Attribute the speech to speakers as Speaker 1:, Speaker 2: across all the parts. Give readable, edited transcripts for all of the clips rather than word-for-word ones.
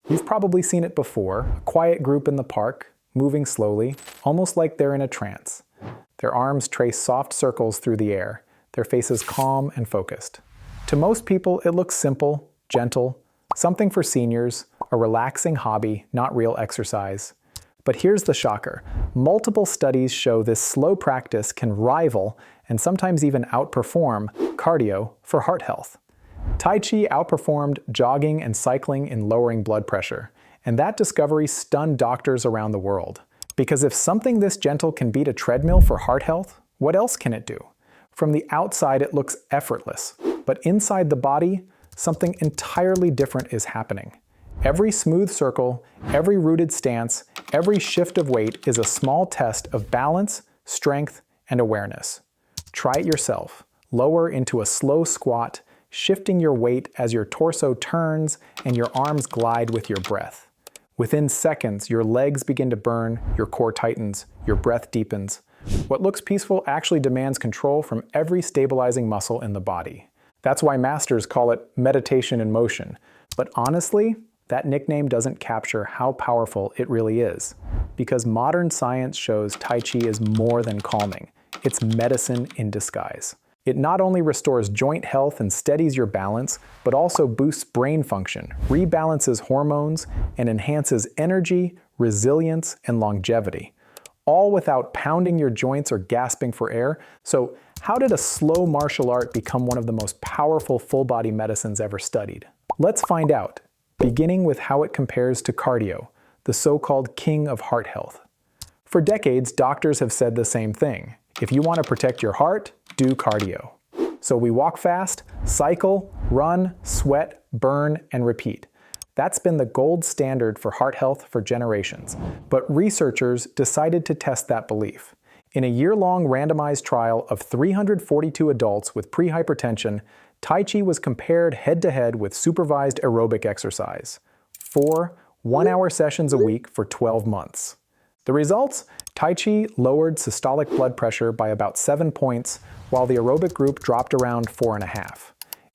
Speaker 1: You've probably seen it before, a quiet group in the park, moving slowly, almost like they're in a trance. Their arms trace soft circles through the air, their faces calm and focused. To most people, it looks simple, gentle, something for seniors, a relaxing hobby, not real exercise. But here's the shocker. Multiple studies show this slow practice can rival, and sometimes even outperform, cardio for heart health. Tai Chi outperformed jogging and cycling in lowering blood pressure, and that discovery stunned doctors around the world. Because if something this gentle can beat a treadmill for heart health, what else can it do? From the outside, it looks effortless, but inside the body, something entirely different is happening. Every smooth circle, every rooted stance, every shift of weight is a small test of balance, strength, and awareness. Try it yourself. Lower into a slow squat, shifting your weight as your torso turns and your arms glide with your breath. Within seconds, your legs begin to burn, your core tightens, your breath deepens. What looks peaceful actually demands control from every stabilizing muscle in the body. That's why masters call it meditation in motion. But honestly, that nickname doesn't capture how powerful it really is. Because modern science shows Tai Chi is more than calming. It's medicine in disguise. It not only restores joint health and steadies your balance, but also boosts brain function, rebalances hormones, and enhances energy, resilience, and longevity. All without pounding your joints or gasping for air. So, how did a slow martial art become one of the most powerful full-body medicines ever studied? Let's find out, beginning with how it compares to cardio, the so-called king of heart health. For decades, doctors have said the same thing. If you want to protect your heart, do cardio. So we walk fast, cycle, run, sweat, burn, and repeat. That's been the gold standard for heart health for generations. But researchers decided to test that belief. In a year-long randomized trial of 342 adults with prehypertension, Tai Chi was compared head-to-head with supervised aerobic exercise. 4 one-hour sessions a week for 12 months. The results? Tai Chi lowered systolic blood pressure by about 7 points, while the aerobic group dropped around 4.5.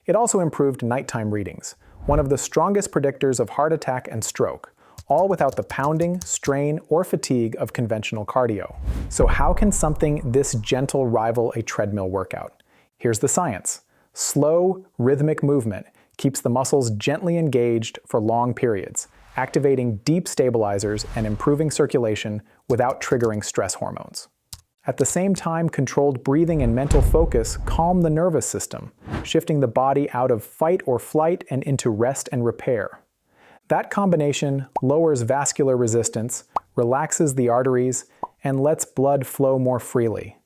Speaker 1: It also improved nighttime readings, one of the strongest predictors of heart attack and stroke, all without the pounding, strain, or fatigue of conventional cardio. So how can something this gentle rival a treadmill workout? Here's the science. Slow, rhythmic movement keeps the muscles gently engaged for long periods, activating deep stabilizers and improving circulation without triggering stress hormones. At the same time, controlled breathing and mental focus calm the nervous system, shifting the body out of fight or flight and into rest and repair. That combination lowers vascular resistance, relaxes the arteries, and lets blood flow more freely.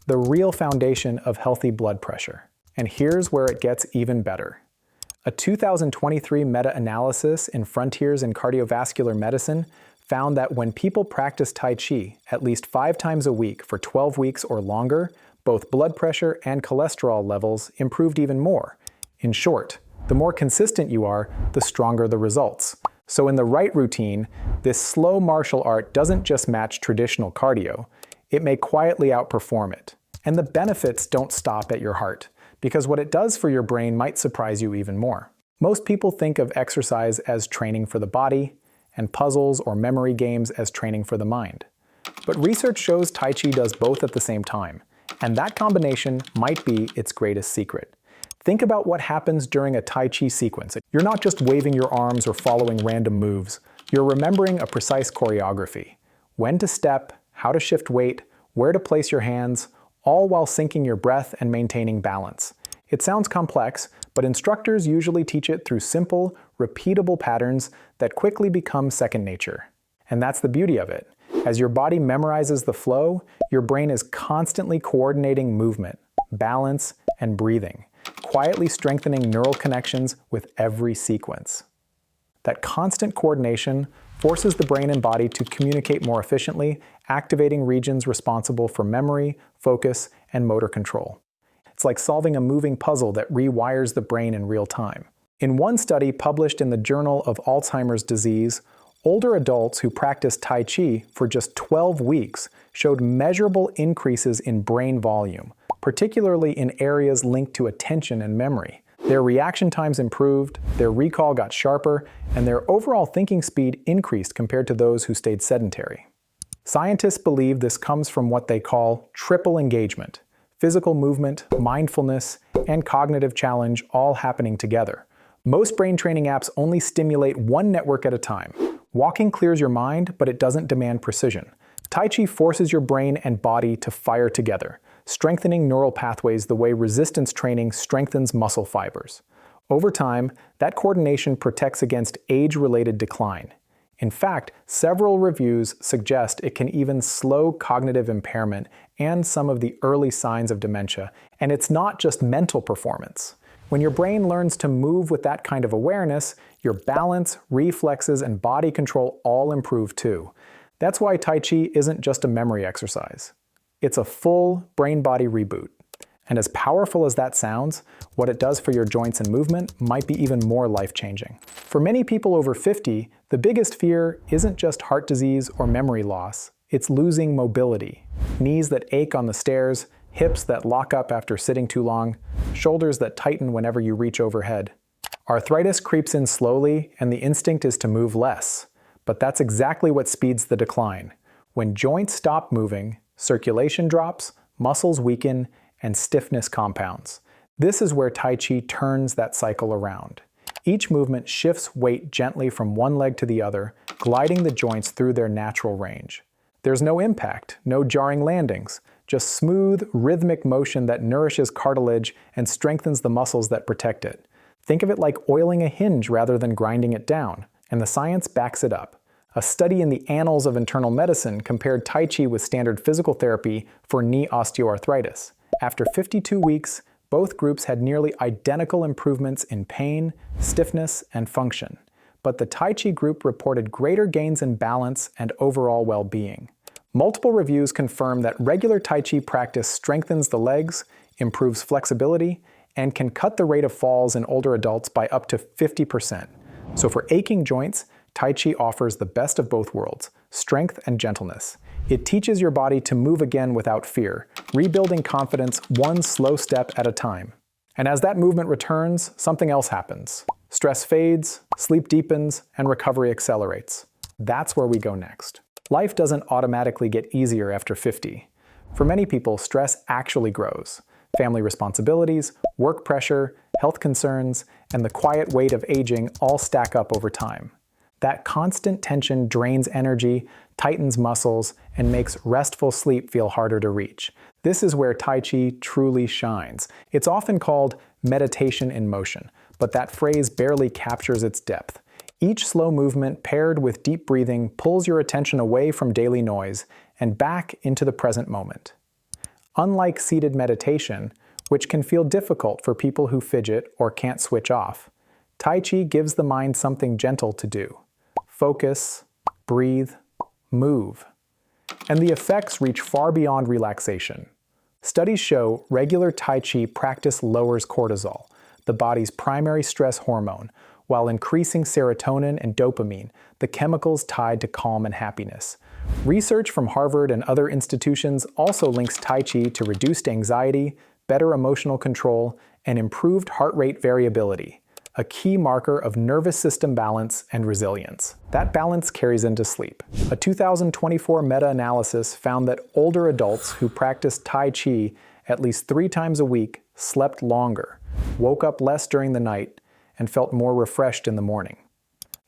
Speaker 1: The real foundation of healthy blood pressure. And here's where it gets even better. A 2023 meta-analysis in Frontiers in Cardiovascular Medicine found that when people practice Tai Chi at least 5 times a week for 12 weeks or longer, both blood pressure and cholesterol levels improved even more. In short, the more consistent you are, the stronger the results. So in the right routine, this slow martial art doesn't just match traditional cardio, it may quietly outperform it. And the benefits don't stop at your heart, because what it does for your brain might surprise you even more. Most people think of exercise as training for the body, and puzzles or memory games as training for the mind. But research shows Tai Chi does both at the same time, and that combination might be its greatest secret. Think about what happens during a Tai Chi sequence. You're not just waving your arms or following random moves, you're remembering a precise choreography. When to step, how to shift weight, where to place your hands, all while syncing your breath and maintaining balance. It sounds complex, but instructors usually teach it through simple, repeatable patterns that quickly become second nature. And that's the beauty of it. As your body memorizes the flow, your brain is constantly coordinating movement, balance, and breathing, quietly strengthening neural connections with every sequence. That constant coordination forces the brain and body to communicate more efficiently, activating regions responsible for memory, focus, and motor control. It's like solving a moving puzzle that rewires the brain in real time. In one study published in the Journal of Alzheimer's Disease, older adults who practiced Tai Chi for just 12 weeks showed measurable increases in brain volume, particularly in areas linked to attention and memory. Their reaction times improved, their recall got sharper, and their overall thinking speed increased compared to those who stayed sedentary. Scientists believe this comes from what they call triple engagement: physical movement, mindfulness, and cognitive challenge all happening together. Most brain training apps only stimulate one network at a time. Walking clears your mind, but it doesn't demand precision. Tai Chi forces your brain and body to fire together, strengthening neural pathways the way resistance training strengthens muscle fibers. Over time, that coordination protects against age-related decline. In fact, several reviews suggest it can even slow cognitive impairment and some of the early signs of dementia, and it's not just mental performance. When your brain learns to move with that kind of awareness, your balance, reflexes, and body control all improve too. That's why Tai Chi isn't just a memory exercise. It's a full brain-body reboot. And as powerful as that sounds, what it does for your joints and movement might be even more life-changing. For many people over 50, the biggest fear isn't just heart disease or memory loss, it's losing mobility. Knees that ache on the stairs, hips that lock up after sitting too long, shoulders that tighten whenever you reach overhead. Arthritis creeps in slowly, and the instinct is to move less. But that's exactly what speeds the decline. When joints stop moving, circulation drops, muscles weaken, and stiffness compounds. This is where Tai Chi turns that cycle around. Each movement shifts weight gently from one leg to the other, gliding the joints through their natural range. There's no impact, no jarring landings, just smooth, rhythmic motion that nourishes cartilage and strengthens the muscles that protect it. Think of it like oiling a hinge rather than grinding it down, and the science backs it up. A study in the Annals of Internal Medicine compared Tai Chi with standard physical therapy for knee osteoarthritis. After 52 weeks, both groups had nearly identical improvements in pain, stiffness, and function. But the Tai Chi group reported greater gains in balance and overall well-being. Multiple reviews confirm that regular Tai Chi practice strengthens the legs, improves flexibility, and can cut the rate of falls in older adults by up to 50%. So for aching joints, Tai Chi offers the best of both worlds: strength and gentleness. It teaches your body to move again without fear, rebuilding confidence one slow step at a time. And as that movement returns, something else happens. Stress fades, sleep deepens, and recovery accelerates. That's where we go next. Life doesn't automatically get easier after 50. For many people, stress actually grows. Family responsibilities, work pressure, health concerns, and the quiet weight of aging all stack up over time. That constant tension drains energy, tightens muscles, and makes restful sleep feel harder to reach. This is where Tai Chi truly shines. It's often called meditation in motion, but that phrase barely captures its depth. Each slow movement paired with deep breathing pulls your attention away from daily noise and back into the present moment. Unlike seated meditation, which can feel difficult for people who fidget or can't switch off, Tai Chi gives the mind something gentle to do. Focus, breathe, move. And the effects reach far beyond relaxation. Studies show regular Tai Chi practice lowers cortisol, the body's primary stress hormone, while increasing serotonin and dopamine, the chemicals tied to calm and happiness. Research from Harvard and other institutions also links Tai Chi to reduced anxiety, better emotional control, and improved heart rate variability, a key marker of nervous system balance and resilience. That balance carries into sleep. A 2024 meta-analysis found that older adults who practiced Tai Chi at least 3 times a week slept longer, woke up less during the night, and felt more refreshed in the morning.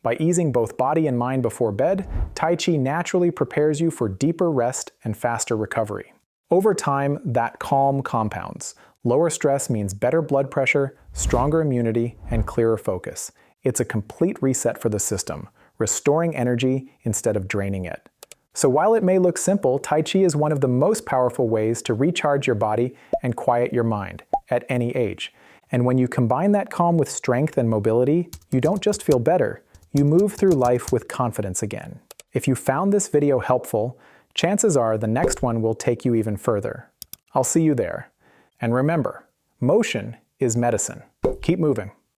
Speaker 1: By easing both body and mind before bed, Tai Chi naturally prepares you for deeper rest and faster recovery. Over time, that calm compounds. Lower stress means better blood pressure, stronger immunity, and clearer focus. It's a complete reset for the system, restoring energy instead of draining it. So while it may look simple, Tai Chi is one of the most powerful ways to recharge your body and quiet your mind, at any age. And when you combine that calm with strength and mobility, you don't just feel better, you move through life with confidence again. If you found this video helpful, chances are the next one will take you even further. I'll see you there. And remember, motion is medicine. Keep moving.